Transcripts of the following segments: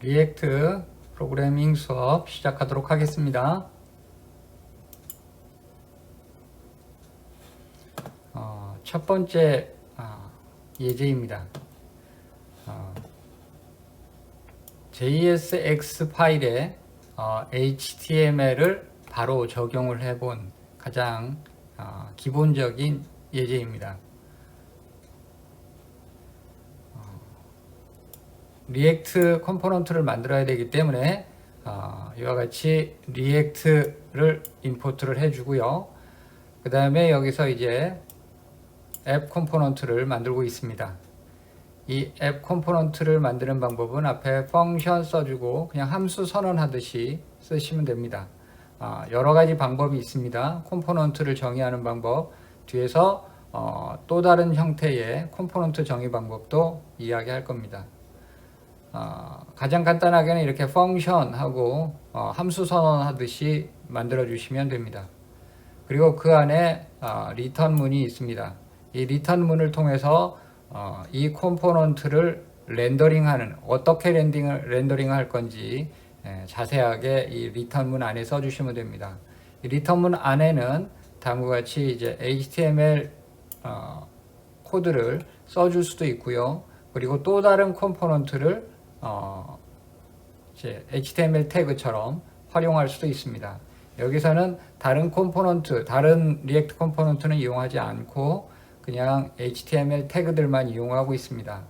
리액트 프로그래밍 수업 시작하도록 하겠습니다. 첫 번째 예제입니다. JSX 파일에 HTML을 바로 적용을 해본 가장 기본적인 예제입니다. 리액트 컴포넌트를 만들어야 되기 때문에 이와 같이 리액트를 임포트를 해주고요. 그 다음에 여기서 이제 앱 컴포넌트를 만들고 있습니다. 이 앱 컴포넌트를 만드는 방법은 앞에 펑션 써주고 그냥 함수 선언하듯이 쓰시면 됩니다. 여러 가지 방법이 있습니다. 컴포넌트를 정의하는 방법, 뒤에서 또 다른 형태의 컴포넌트 정의 방법도 이야기할 겁니다. 가장 간단하게는 이렇게 펑션하고 함수 선언하듯이 만들어 주시면 됩니다. 그리고 그 안에 리턴 문이 있습니다. 이 리턴 문을 통해서 이 컴포넌트를 렌더링하는, 어떻게 렌더링할 건지 자세하게 이 리턴 문 안에 써주시면 됩니다. 이 리턴 문 안에는 다음과 같이 이제 HTML 코드를 써줄 수도 있고요. 그리고 또 다른 컴포넌트를 이제 HTML 태그처럼 활용할 수도 있습니다. 여기서는 다른 컴포넌트, 다른 리액트 컴포넌트는 이용하지 않고 그냥 HTML 태그들만 이용하고 있습니다.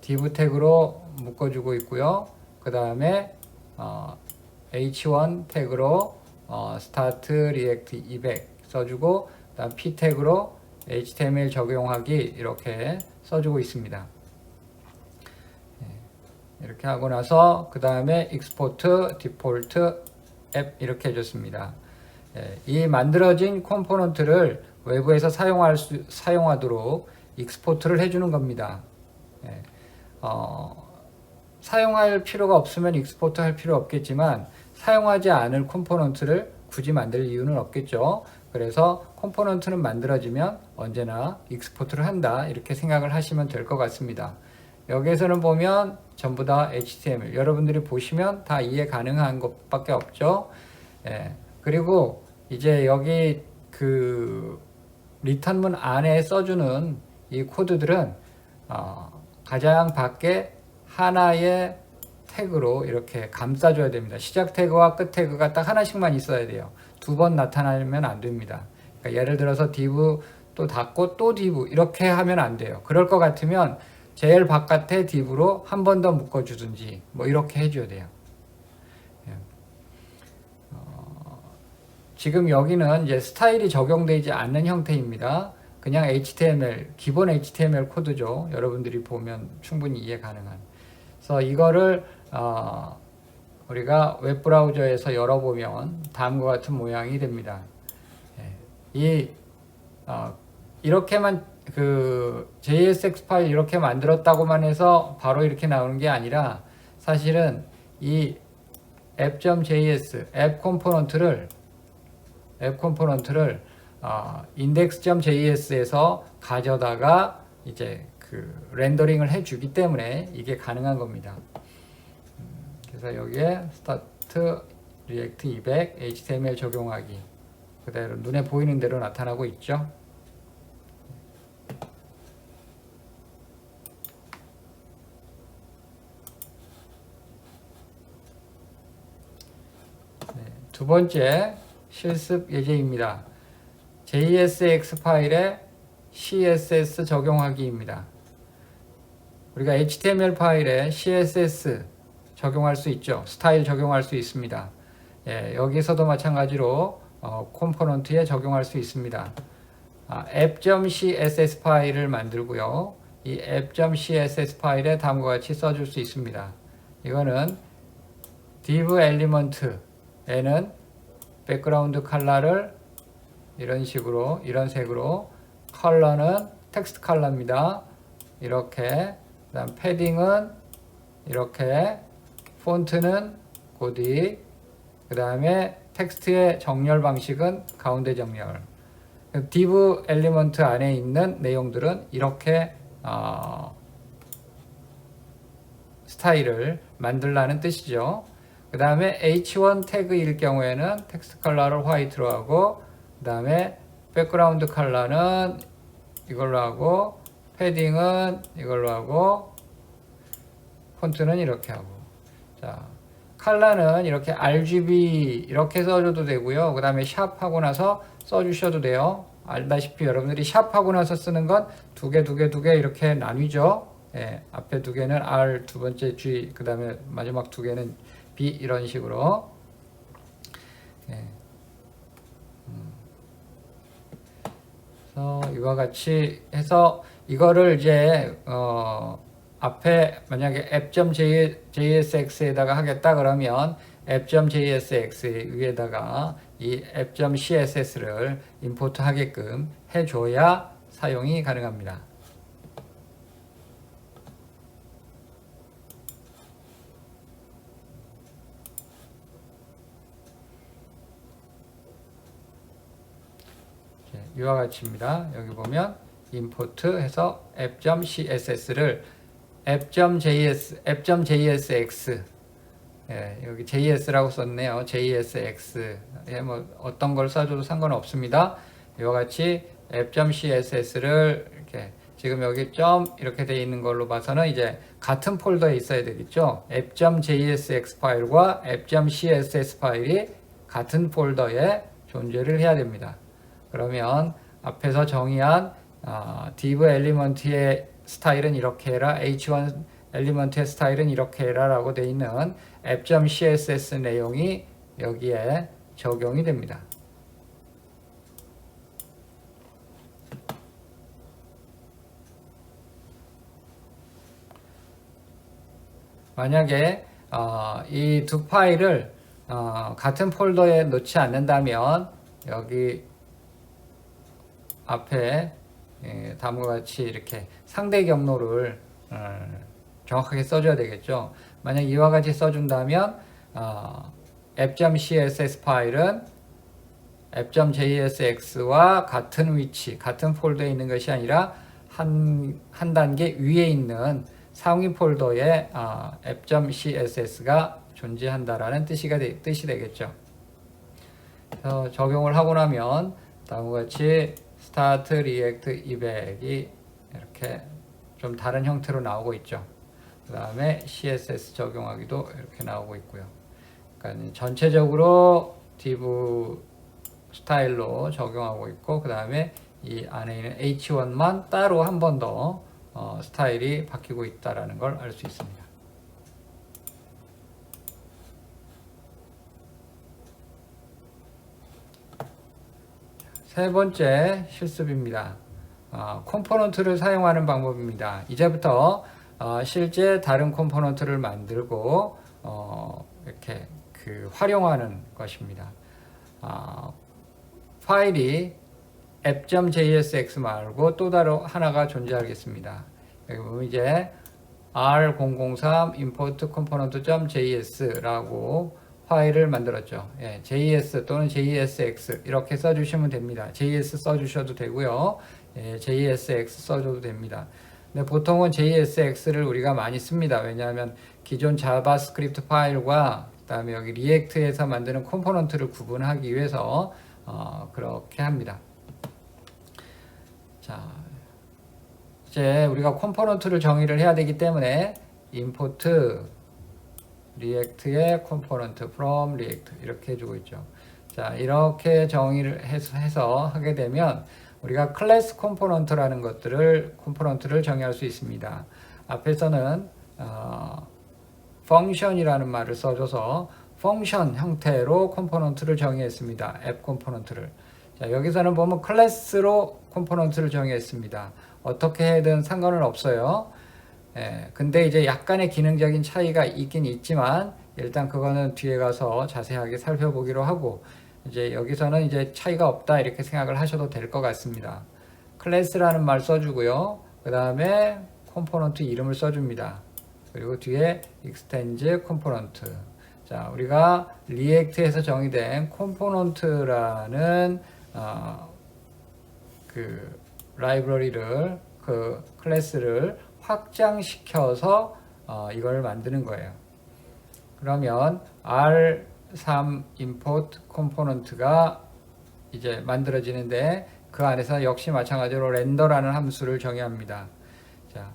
div 태그로 묶어주고 있고요. 그 다음에 h1 태그로 start react 200 써주고, 그다음 p 태그로 HTML 적용하기 이렇게 써주고 있습니다. 이렇게 하고 나서 그 다음에 export default app 이렇게 해줬습니다. 이 만들어진 컴포넌트를 외부에서 사용하도록 익스포트를 해주는 겁니다. 사용할 필요가 없으면 익스포트 할 필요 없겠지만 사용하지 않을 컴포넌트를 굳이 만들 이유는 없겠죠. 그래서 컴포넌트는 만들어지면 언제나 익스포트를 한다, 이렇게 생각을 하시면 될 것 같습니다. 여기에서는 보면 전부 다 HTML, 여러분들이 보시면 다 이해 가능한 것밖에 없죠. 그리고 이제 여기 그 리턴문 안에 써주는 이 코드들은 가장 밖에 하나의 태그로 이렇게 감싸줘야 됩니다. 시작 태그와 끝 태그가 딱 하나씩만 있어야 돼요. 두 번 나타나면 안 됩니다. 그러니까 예를 들어서 div 또 닫고 또 div 이렇게 하면 안 돼요. 그럴 것 같으면 제일 바깥에 div로 한 번 더 묶어주든지 뭐 이렇게 해줘야 돼요. 지금 여기는 이제 스타일이 적용되지 않는 형태입니다. 그냥 HTML, 기본 HTML 코드죠. 여러분들이 보면 충분히 이해 가능한. 그래서 이거를 우리가 웹브라우저에서 열어보면 다음과 같은 모양이 됩니다. 이렇게만 그 JSX 파일 이렇게 만들었다고만 해서 바로 이렇게 나오는 게 아니라 사실은 이 app.js 앱 컴포넌트를 index.js에서 가져다가 이제 그 렌더링을 해주기 때문에 이게 가능한 겁니다. 그래서 여기에 start react 200 HTML 적용하기 그대로 눈에 보이는 대로 나타나고 있죠. 두 번째 실습 예제입니다. JSX 파일에 CSS 적용하기입니다. 우리가 HTML 파일에 CSS 적용할 수 있죠. 스타일 적용할 수 있습니다. 여기서도 마찬가지로 컴포넌트에 적용할 수 있습니다. app.css 파일을 만들고요. 이 app.css 파일에 다음과 같이 써줄 수 있습니다. 이거는 div element에는 백그라운드 컬러를 이런 식으로, 이런 색으로, 컬러는 텍스트 컬러입니다. 이렇게, 그다음 패딩은 이렇게, 폰트는 고딕, 그 다음에 텍스트의 정렬 방식은 가운데 정렬. div 엘리먼트 안에 있는 내용들은 이렇게 스타일을 만들라는 뜻이죠. 그 다음에 H1 태그일 경우에는 텍스트 컬러를 화이트로 하고, 그 다음에 백그라운드 컬러는 이걸로 하고, 패딩은 이걸로 하고, 폰트는 이렇게 하고. 자, 컬러는 이렇게 RGB 이렇게 써줘도 되고요. 그 다음에 샵 하고 나서 써주셔도 돼요. 알다시피 여러분들이 샵 하고 나서 쓰는 건 두 개 이렇게 나뉘죠. 예, 앞에 두 개는 R, 두 번째 G, 그 다음에 마지막 두 개는 B, 이런 식으로. 예. 그래서 이와 같이 해서 이거를 이제 앞에 만약에 app.jsx에다가 하겠다 그러면 app.jsx 위에다가 이 app.css를 임포트 하게끔 해줘야 사용이 가능합니다. 이와 같이입니다. 여기 보면 import 해서 app.css를 app.jsx 예, 여기 JS라고 썼네요. JSX 예, 뭐 어떤 걸 써줘도 상관없습니다. 이와 같이 app.css를 이렇게 지금 여기 점 이렇게 되어 있는 걸로 봐서는 이제 같은 폴더에 있어야 되겠죠. app.jsx 파일과 app.css 파일이 같은 폴더에 존재를 해야 됩니다. 그러면 앞에서 정의한 div 엘리먼트의 스타일은 이렇게 해라, h1 엘리먼트의 스타일은 이렇게 해라 라고 되어 있는 app.css 내용이 여기에 적용이 됩니다. 만약에 이 두 파일을 같은 폴더에 놓지 않는다면 여기 앞에 다음과 같이 이렇게 상대 경로를 정확하게 써줘야 되겠죠. 만약 이와 같이 써준다면 app.css 파일은 app.jsx와 같은 위치, 같은 폴더에 있는 것이 아니라 한 단계 위에 있는 상위 폴더에 app.css가 존재한다라는 뜻이 되겠죠. 그래서 적용을 하고 나면 다음과 같이 스타트 리액트 200이 이렇게 좀 다른 형태로 나오고 있죠. 그 다음에 CSS 적용하기도 이렇게 나오고 있고요. 그러니까 전체적으로 div 스타일로 적용하고 있고, 그 다음에 이 안에 있는 H1만 따로 한 번 더 스타일이 바뀌고 있다는 걸 알 수 있습니다. 세 번째 실습입니다. 컴포넌트를 사용하는 방법입니다. 이제부터 실제 다른 컴포넌트를 만들고 이렇게 활용하는 것입니다. 파일이 app.jsx 말고 또 다른 하나가 존재하겠습니다. 여기 보면 이제 r003 import component.js라고 파일을 만들었죠. 예, JS 또는 JSX 이렇게 써주시면 됩니다. JS 써주셔도 되고요. 예, JSX 써줘도 됩니다. 근데 보통은 JSX를 우리가 많이 씁니다. 왜냐하면 기존 자바스크립트 파일과 그다음에 여기 리액트에서 만드는 컴포넌트를 구분하기 위해서 그렇게 합니다. 자, 이제 우리가 컴포넌트를 정의를 해야 되기 때문에 import 리액트의 컴포넌트 from react 이렇게 해주고 있죠. 자, 이렇게 정의를 해서 하게 되면 우리가 클래스 컴포넌트라는 컴포넌트를 정의할 수 있습니다. 앞에서는 펑션이라는 말을 써줘서 펑션 형태로 컴포넌트를 정의했습니다. 앱 컴포넌트를. 자, 여기서는 보면 클래스로 컴포넌트를 정의했습니다. 어떻게 해든 상관은 없어요. 예, 근데 이제 약간의 기능적인 차이가 있긴 있지만 일단 그거는 뒤에 가서 자세하게 살펴보기로 하고, 이제 여기서는 이제 차이가 없다 이렇게 생각을 하셔도 될 것 같습니다. 클래스라는 말 써주고요. 그 다음에 컴포넌트 이름을 써줍니다. 그리고 뒤에 extends 컴포넌트. 자, 우리가 리액트에서 정의된 컴포넌트라는 그 라이브러리를, 그 클래스를 확장시켜서 이걸 만드는 거예요. 그러면 R3 import 컴포넌트가 이제 만들어지는데 그 안에서 역시 마찬가지로 렌더라는 함수를 정의합니다. 자,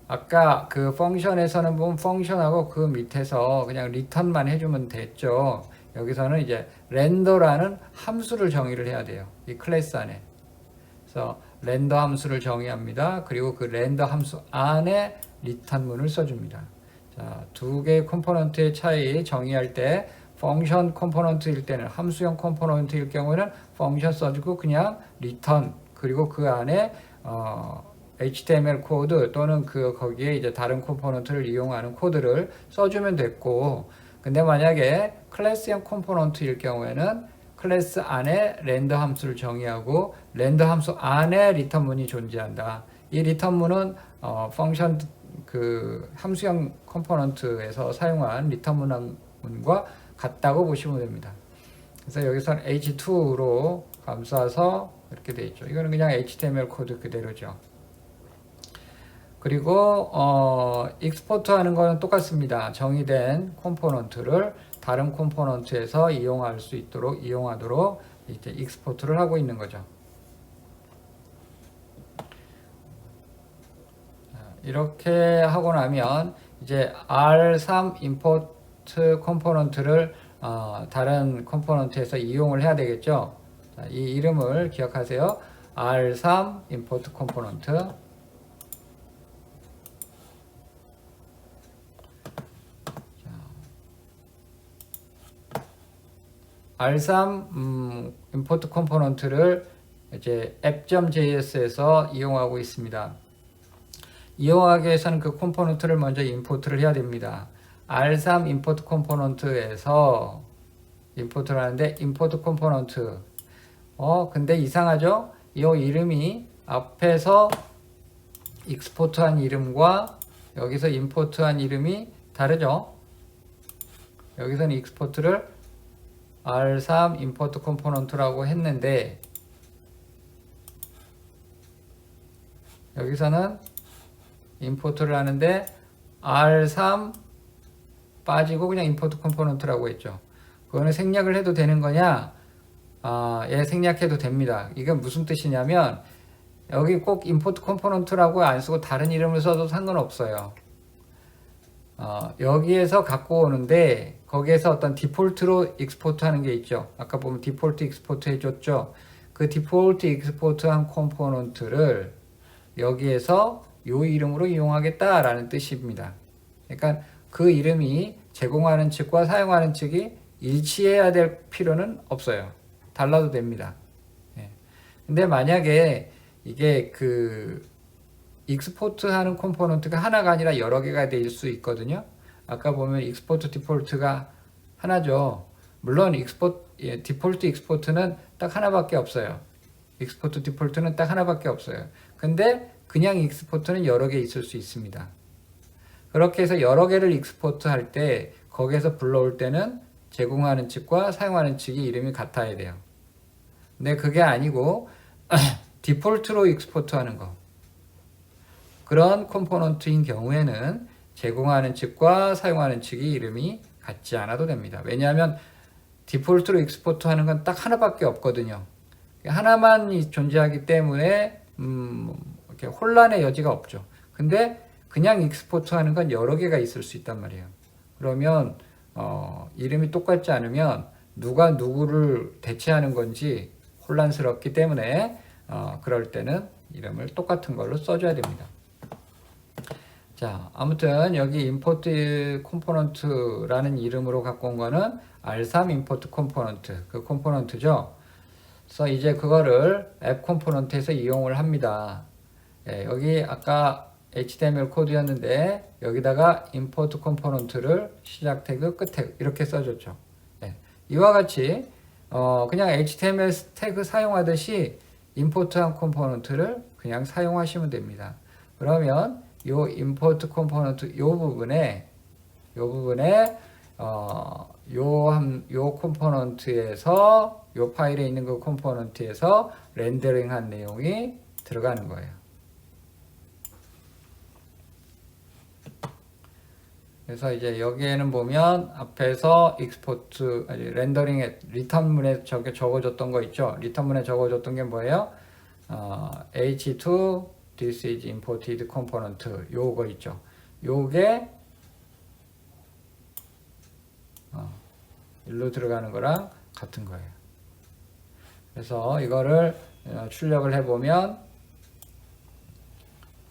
아까 그 펑션에서는 보면 펑션하고 그 밑에서 그냥 리턴만 해주면 됐죠. 여기서는 이제 렌더라는 함수를 정의를 해야 돼요. 이 클래스 안에. 그래서 렌더 함수를 정의합니다. 그리고 그 렌더 함수 안에 리턴문을 써줍니다. 자, 두 개의 컴포넌트의 차이 정의할 때 펑션 컴포넌트일 때는 함수형 컴포넌트일 경우에는 펑션 써주고 그냥 리턴 그리고 그 안에 HTML 코드 또는 거기에 이제 다른 컴포넌트를 이용하는 코드를 써주면 됐고, 근데 만약에 클래스형 컴포넌트일 경우에는 클래스 안에 렌더 함수를 정의하고 렌더 함수 안에 리턴문이 존재한다. 이 리턴문은 펑션 그 함수형 컴포넌트에서 사용한 리턴문과 같다고 보시면 됩니다. 그래서 여기서는 h2로 감싸서 이렇게 되어 있죠. 이거는 그냥 HTML 코드 그대로죠. 그리고 익스포트 하는 거는 똑같습니다. 정의된 컴포넌트를 다른 컴포넌트에서 이용하도록 이제 익스포트를 하고 있는 거죠. 이렇게 하고 나면 이제 R3 import 컴포넌트를 다른 컴포넌트에서 이용을 해야 되겠죠. 자, 이 이름을 기억하세요. R3 import 컴포넌트. R3 import 컴포넌트를 이제 app.js에서 이용하고 있습니다. 이용하기 위해서는 그 컴포넌트를 먼저 임포트를 해야 됩니다. R3 import 컴포넌트에서 임포트를 하는데 import 컴포넌트. 근데 이상하죠? 이 이름이 앞에서 익스포트한 이름과 여기서 임포트한 이름이 다르죠? 여기서는 익스포트를 R3 import 컴포넌트라고 했는데 여기서는 임포트를 하는데 R3 빠지고 그냥 임포트 컴포넌트라고 했죠. 그거는 생략을 해도 되는 거냐? 예, 생략해도 됩니다. 이게 무슨 뜻이냐면 여기 꼭 임포트 컴포넌트라고 안 쓰고 다른 이름을 써도 상관없어요. 여기에서 갖고 오는데 거기에서 어떤 디폴트로 익스포트 하는 게 있죠. 아까 보면 디폴트 익스포트 해줬죠. 그 디폴트 익스포트한 컴포넌트를 여기에서 요 이름으로 이용하겠다라는 뜻입니다. 그러니까 그 이름이 제공하는 측과 사용하는 측이 일치해야 될 필요는 없어요. 달라도 됩니다. 예. 근데 만약에 이게 익스포트 하는 컴포넌트가 하나가 아니라 여러 개가 될 수 있거든요. 아까 보면 익스포트 디폴트가 하나죠. 물론 디폴트 익스포트는 딱 하나밖에 없어요. 익스포트 디폴트는 딱 하나밖에 없어요. 근데 그냥 익스포트는 여러 개 있을 수 있습니다. 그렇게 해서 여러 개를 익스포트 할 때 거기에서 불러올 때는 제공하는 측과 사용하는 측이 이름이 같아야 돼요. 근데 그게 아니고 디폴트로 익스포트 하는 거. 그런 컴포넌트인 경우에는 제공하는 측과 사용하는 측이 이름이 같지 않아도 됩니다. 왜냐하면 디폴트로 익스포트 하는 건 딱 하나밖에 없거든요. 하나만 존재하기 때문에 이렇게 혼란의 여지가 없죠. 근데 그냥 익스포트 하는 건 여러 개가 있을 수 있단 말이에요. 그러면 이름이 똑같지 않으면 누가 누구를 대체하는 건지 혼란스럽기 때문에 그럴 때는 이름을 똑같은 걸로 써줘야 됩니다. 자, 아무튼 여기 import 컴포넌트라는 이름으로 갖고 온 거는 R3 import 컴포넌트, 그 컴포넌트죠. 그래서 이제 그거를 앱 컴포넌트에서 이용을 합니다. 예, 여기 아까 HTML 코드였는데 여기다가 import 컴포넌트를 시작 태그, 끝 태그 이렇게 써줬죠. 예, 이와 같이 그냥 HTML 태그 사용하듯이 임포트한 컴포넌트를 그냥 사용하시면 됩니다. 그러면 요 import 컴포넌트 요 부분에 요 컴포넌트에서 요 파일에 있는 그 컴포넌트에서 렌더링한 내용이 들어가는 거예요. 그래서 이제 여기에는 보면 앞에서 익스포트 아니 렌더링에 리턴문에 적어줬던 거 있죠. 리턴문에 적어줬던 게 뭐예요? H2 this is imported component 요거 있죠. 요게 일로 들어가는 거랑 같은 거예요. 그래서 이거를 출력을 해보면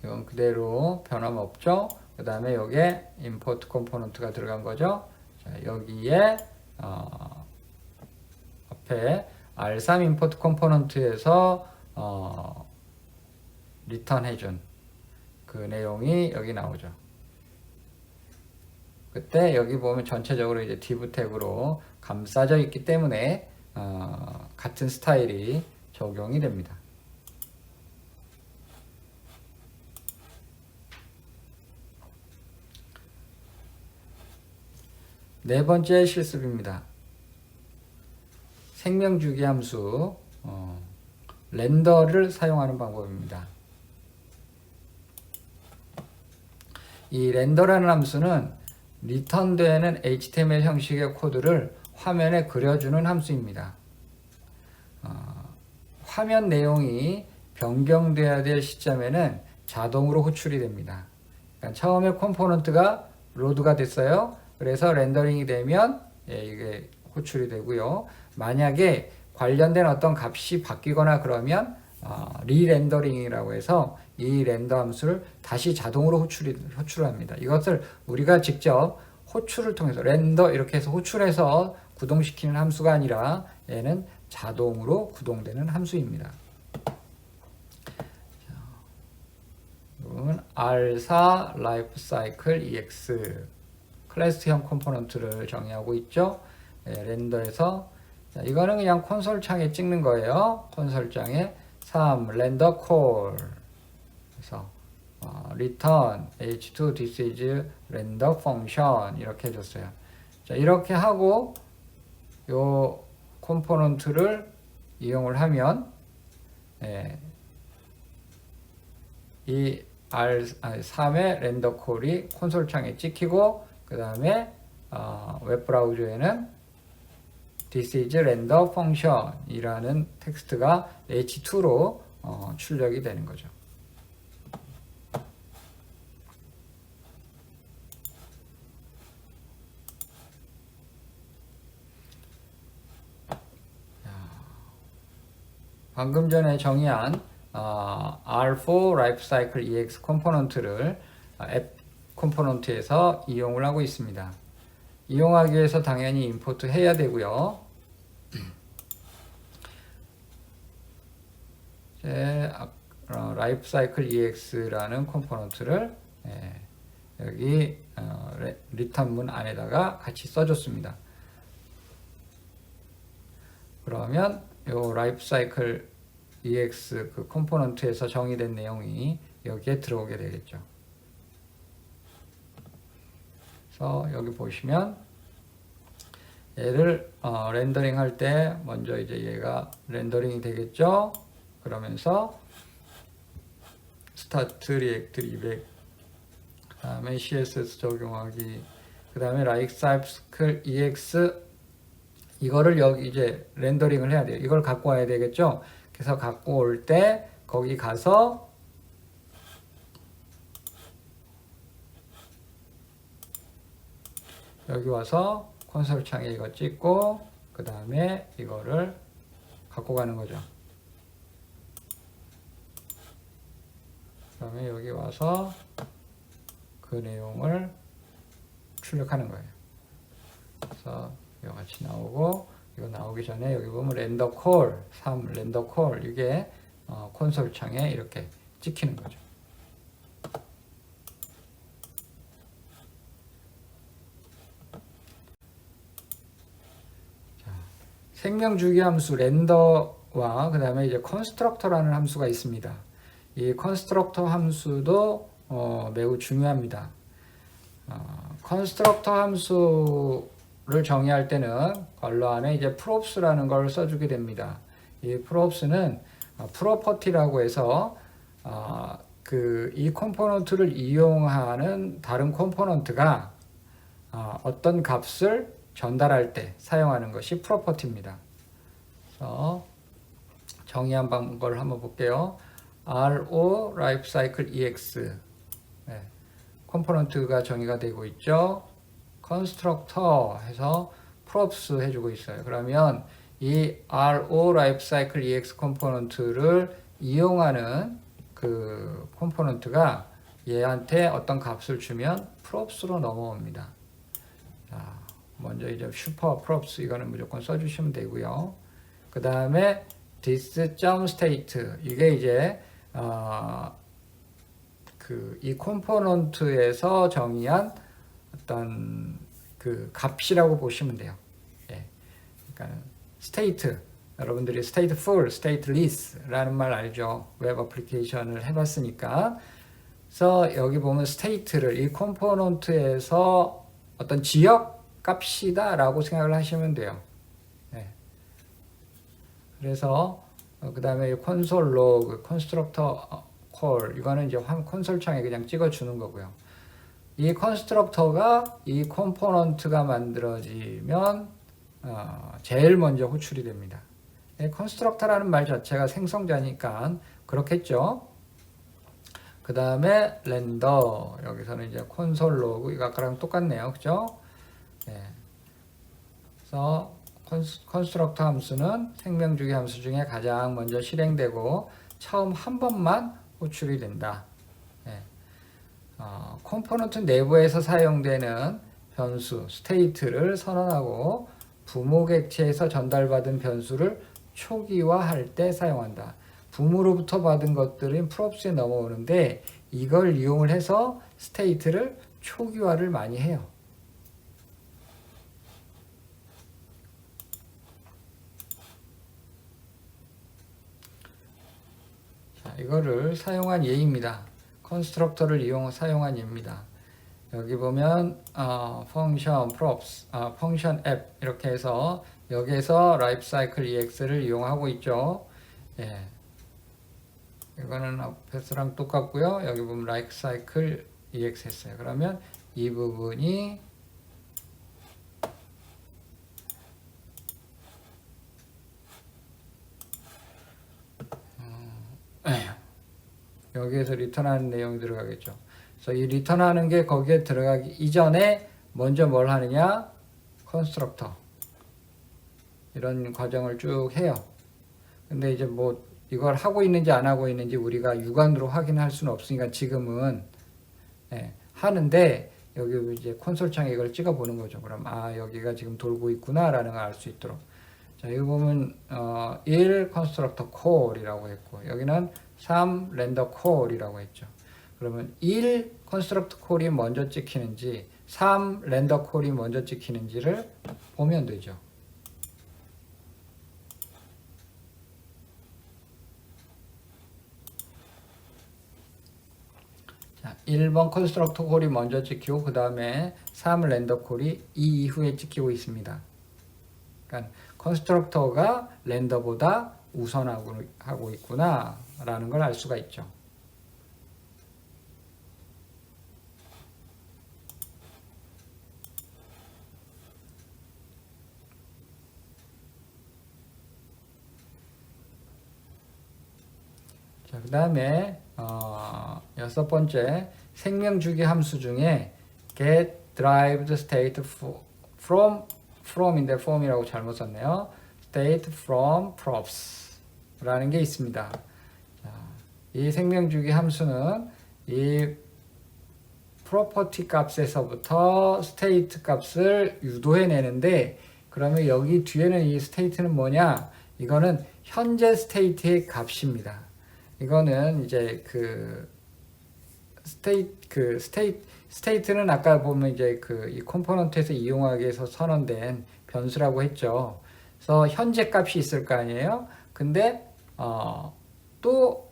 이건 그대로 변함없죠. 그 다음에 여기에 import component가 들어간 거죠. 자, 여기에 앞에 R3 import component에서 리턴 해준 그 내용이 여기 나오죠. 그때 여기 보면 전체적으로 이제 div 태그로 감싸져 있기 때문에 같은 스타일이 적용이 됩니다. 네 번째 실습입니다. 생명주기 함수 렌더를 사용하는 방법입니다. 이 렌더라는 함수는 리턴되는 HTML 형식의 코드를 화면에 그려주는 함수입니다. 화면 내용이 변경되어야 될 시점에는 자동으로 호출이 됩니다. 그러니까 처음에 컴포넌트가 로드가 됐어요. 그래서 렌더링이 되면 이게 호출이 되고요. 만약에 관련된 어떤 값이 바뀌거나 그러면 리렌더링이라고 해서 이 렌더 함수를 다시 자동으로 호출합니다. 이것을 우리가 직접 호출을 통해서 렌더 이렇게 해서 호출해서 구동시키는 함수가 아니라 얘는 자동으로 구동되는 함수입니다. 이건 R4 Life Cycle EX 클래스형 컴포넌트를 정의하고 있죠. 렌더에서 자, 이거는 그냥 콘솔 창에 찍는 거예요. 콘솔 창에 3 렌더 콜 그래서 return h2 this is render function 이렇게 해줬어요. 자, 이렇게 하고 요 컴포넌트를 이용을 하면 이 R3의 렌더 콜이 콘솔 창에 찍히고 그 다음에 웹브라우저에는 This is render function 이라는 텍스트가 H2로 출력이 되는 거죠. 방금 전에 정의한 R4 Lifecycle EX 컴포넌트를 앱 컴포넌트에서 이용을 하고 있습니다. 이용하기 위해서 당연히 임포트 해야 되고요. Lifecycle EX라는 컴포넌트를 여기 리턴문 안에다가 같이 써줬습니다. 그러면 요 Lifecycle EX 그 컴포넌트에서 정의된 내용이 여기에 들어오게 되겠죠. 그래서 여기 보시면 얘를 렌더링 할 때 먼저 이제 얘가 렌더링이 되겠죠. 그러면서 스타트 리액트 200 그 다음에 CSS 적용하기 그 다음에 Lifecycle EX 이거를 여기 이제 렌더링을 해야 돼요. 이걸 갖고 와야 되겠죠. 그래서 갖고 올 때 거기 가서 여기 와서 콘솔 창에 이거 찍고 그 다음에 이거를 갖고 가는 거죠. 그 다음에 여기 와서 그 내용을 출력하는 거예요. 그래서 이거 같이 나오고 이거 나오기 전에 여기 보면 렌더 콜 3 렌더 콜 이게 콘솔 창에 이렇게 찍히는 거죠. 생명주기 함수 렌더와 그 다음에 이제 컨스트럭터라는 함수가 있습니다. 이 컨스트럭터 함수도 매우 중요합니다. 컨스트럭터 함수를 정의할 때는 괄호 안에 이제 props라는 걸 써주게 됩니다. 이 props는 프로퍼티라고 해서 이 컴포넌트를 이용하는 다른 컴포넌트가 어떤 값을 전달할 때 사용하는 것이 프로퍼티입니다. 그래서 정의한 방법을 한번 볼게요. RO 라이프 사이클 EX 네. 컴포넌트가 정의가 되고 있죠. 컨스트럭터 해서 props 해주고 있어요. 그러면 이 RO 라이프 사이클 EX 컴포넌트를 이용하는 그 컴포넌트가 얘한테 어떤 값을 주면 props로 넘어옵니다. 자, 먼저 이제 슈퍼 props 이거는 무조건 써주시면 되고요. 그 다음에 this state 이게 이제 이 컴포넌트에서 정의한 어떤 그 값이라고 보시면 돼요. 예. 그러니까 state 여러분들이 stateful, stateless라는 말 알죠? 웹 애플리케이션을 해봤으니까. 그래서 여기 보면 state를 이 컴포넌트에서 어떤 지역 값이다라고 생각을 하시면 돼요. 예. 그래서 그 다음에 콘솔 로그, 컨스트럭터 콜 이거는 이제 콘솔 창에 그냥 찍어주는 거고요. 이 컨스트럭터가 이 컴포넌트가 만들어지면 제일 먼저 호출이 됩니다. 컨스트럭터라는 말 자체가 생성자니까 그렇겠죠. 그 다음에 렌더 여기서는 이제 콘솔 로그 이거 아까랑 똑같네요, 그죠? 네. 그래서 컨스트럭터 함수는 생명주기 함수 중에 가장 먼저 실행되고 처음 한 번만 호출이 된다. 네. 컴포넌트 내부에서 사용되는 변수 state를 선언하고 부모 객체에서 전달받은 변수를 초기화할 때 사용한다. 부모로부터 받은 것들은 props에 넘어오는데 이걸 이용을 해서 state를 초기화를 많이 해요. 자, 이거를 사용한 예입니다. 컨스트럭터를 사용한 예입니다. 여기 보면 function props, function app 이렇게 해서 여기에서 life cycle ex를 이용하고 있죠. 예. 이거는 앞에서랑 똑같고요. 여기 보면 life cycle ex 했어요. 그러면 이 부분이 여기에서 리턴하는 내용이 들어가겠죠. 그래서 이 리턴하는 게 거기에 들어가기 이전에 먼저 뭘 하느냐? 컨스트럭터 이런 과정을 쭉 해요. 근데 이제 뭐 이걸 하고 있는지 안 하고 있는지 우리가 육안으로 확인할 수는 없으니까 지금은 하는데 여기 이제 콘솔 창에 이걸 찍어 보는 거죠. 그럼 여기가 지금 돌고 있구나라는 걸 알 수 있도록. 자, 여기 보면 1 컨스트럭터 콜이라고 했고 여기는 3 렌더 콜이라고 했죠. 그러면 1 컨스트럭터 콜이 먼저 찍히는지 3 렌더 콜이 먼저 찍히는지를 보면 되죠. 자, 1번 컨스트럭터 콜이 먼저 찍히고 그 다음에 3 렌더 콜이 이 이후에 찍히고 있습니다. 그러니까 컨스트럭터가 렌더보다 우선하고 있구나 라는 걸 알 수가 있죠. 자, 그 다음에 여섯 번째 생명주기 함수 중에 get derived state from인데 form이라고 잘못 썼네요. state from props 라는 게 있습니다. 자, 이 생명주기 함수는 이 property 값에서부터 state 값을 유도해 내는데 그러면 여기 뒤에는 이 state는 뭐냐? 이거는 현재 state의 값입니다. 이거는 이제 스테이트는 아까 보면 이제 이 컴포넌트에서 이용하기 위해서 선언된 변수라고 했죠. 그래서 현재 값이 있을 거 아니에요. 근데 또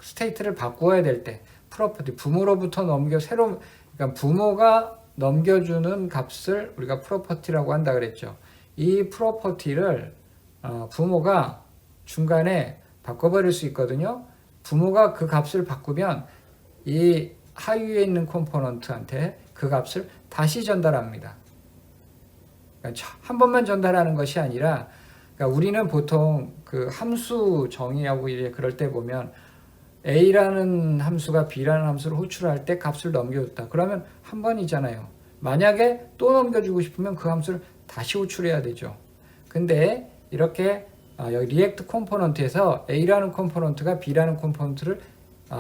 스테이트를 바꾸어야 될 때 프로퍼티 부모로부터 그러니까 부모가 넘겨주는 값을 우리가 프로퍼티라고 한다 그랬죠. 이 프로퍼티를 부모가 중간에 바꿔버릴 수 있거든요. 부모가 그 값을 바꾸면 이 하위에 있는 컴포넌트한테 그 값을 다시 전달합니다. 그러니까 한 번만 전달하는 것이 아니라, 그러니까 우리는 보통 그 함수 정의하고 이제 그럴 때 보면 A라는 함수가 B라는 함수를 호출할 때 값을 넘겨줬다. 그러면 한 번이잖아요. 만약에 또 넘겨주고 싶으면 그 함수를 다시 호출해야 되죠. 근데 이렇게 여기 리액트 컴포넌트에서 A라는 컴포넌트가 B라는 컴포넌트를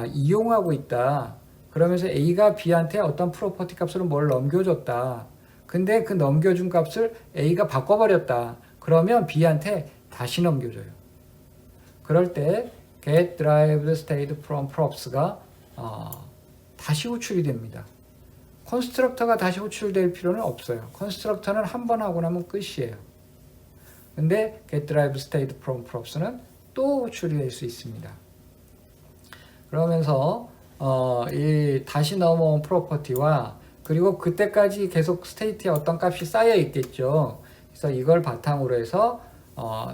이용하고 있다. 그러면서 A가 B한테 어떤 프로퍼티 값으로 뭘 넘겨줬다. 근데 그 넘겨준 값을 A가 바꿔버렸다. 그러면 B한테 다시 넘겨줘요. 그럴 때 get derived state from props가 다시 호출이 됩니다. 컨스트럭터가 다시 호출될 필요는 없어요. 컨스트럭터는 한 번 하고 나면 끝이에요. 근데 get derived state from props는 또 호출이 될 수 있습니다. 그러면서 이 다시 넘어온 프로퍼티와 그리고 그때까지 계속 스테이트에 어떤 값이 쌓여 있겠죠. 그래서 이걸 바탕으로 해서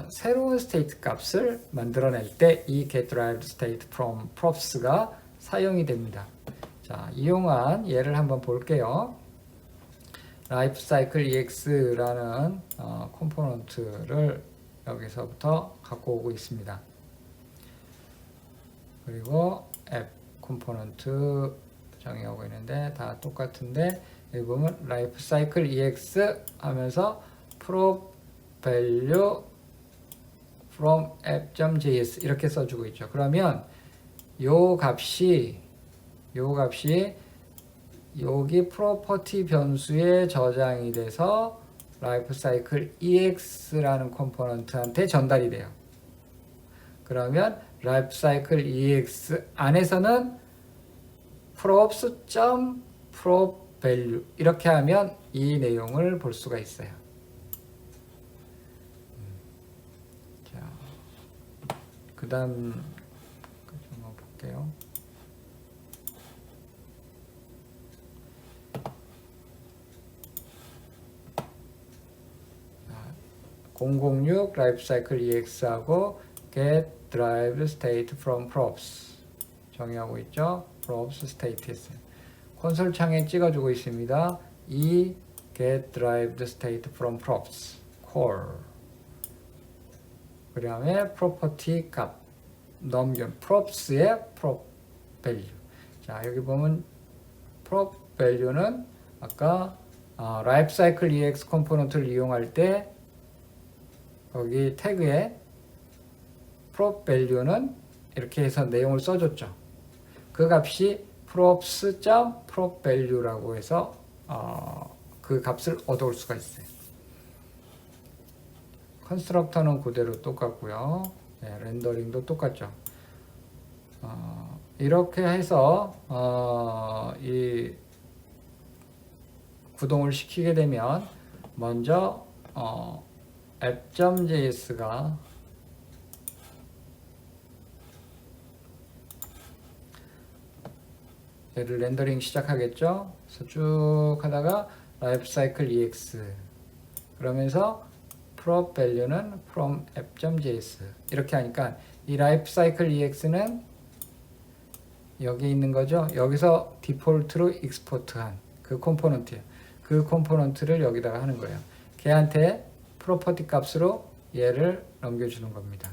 새로운 스테이트 값을 만들어낼 때 이 get derived state from props가 사용이 됩니다. 자, 이용한 예를 한번 볼게요. 라이프 사이클 EX라는 컴포넌트를 여기서부터 갖고 오고 있습니다. 그리고 앱 컴포넌트 정의하고 있는데 다 똑같은데 여기 보면 라이프 사이클 EX 하면서 prop value from app.js 이렇게 써주고 있죠. 그러면 요 값이 여기 프로퍼티 변수에 저장이 돼서 라이프 사이클 EX라는 컴포넌트한테 전달이 돼요. 그러면 라이프 사이클 EX 안에서는 props.propValue 이렇게 하면 이 내용을 볼 수가 있어요. 자, 그 다음 한번 볼게요. 006 라이프 사이클 EX하고 get derived state from props 정의하고 있죠. props state에서 콘솔 창에 찍어주고 있습니다. 이 get derived state from props call 그 다음에 property 값 넘겨 props의 prop value. 자, 여기 보면 prop value는 아까 라이프 사이클 EX 컴포넌트를 이용할 때 거기 태그에 prop value는 이렇게 해서 내용을 써줬죠. 그 값이 props.prop value라고 해서 그 값을 얻어올 수가 있어요. 컨스트럭터는 그대로 똑같고요. 네, 렌더링도 똑같죠. 이렇게 해서 이 구동을 시키게 되면 먼저 app.js가 얘를 렌더링 시작하겠죠. 그래서 쭉 하다가 lifecycle ex 그러면서 prop value는 from app.js 이렇게 하니까 이 lifecycle ex는 여기 있는 거죠. 여기서 디폴트로 익스포트한 그 컴포넌트예요. 그 컴포넌트를 여기다가 하는 거예요. 걔한테 프로퍼티 값으로 얘를 넘겨주는 겁니다.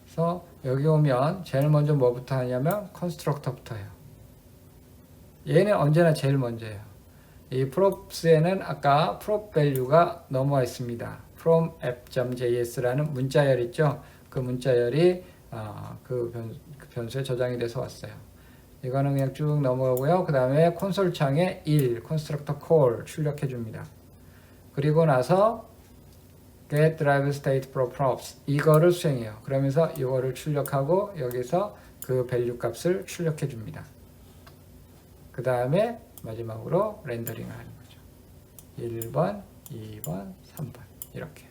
그래서 여기 오면 제일 먼저 뭐부터 하냐면 컨스트럭터부터 해요. 얘는 언제나 제일 먼저예요. 이 props에는 아까 prop value가 넘어와 있습니다. from app.js라는 문자열 있죠. 그 문자열이 그 변수에 저장이 돼서 왔어요. 이거는 그냥 쭉 넘어가고요. 그 다음에 콘솔 창에 1 constructor call 출력해 줍니다. 그리고 나서 get derived state from props 이거를 수행해요. 그러면서 이거를 출력하고 여기서 그 밸류 값을 출력해 줍니다. 그 다음에 마지막으로 렌더링을 하는 거죠. 1번, 2번, 3번 이렇게.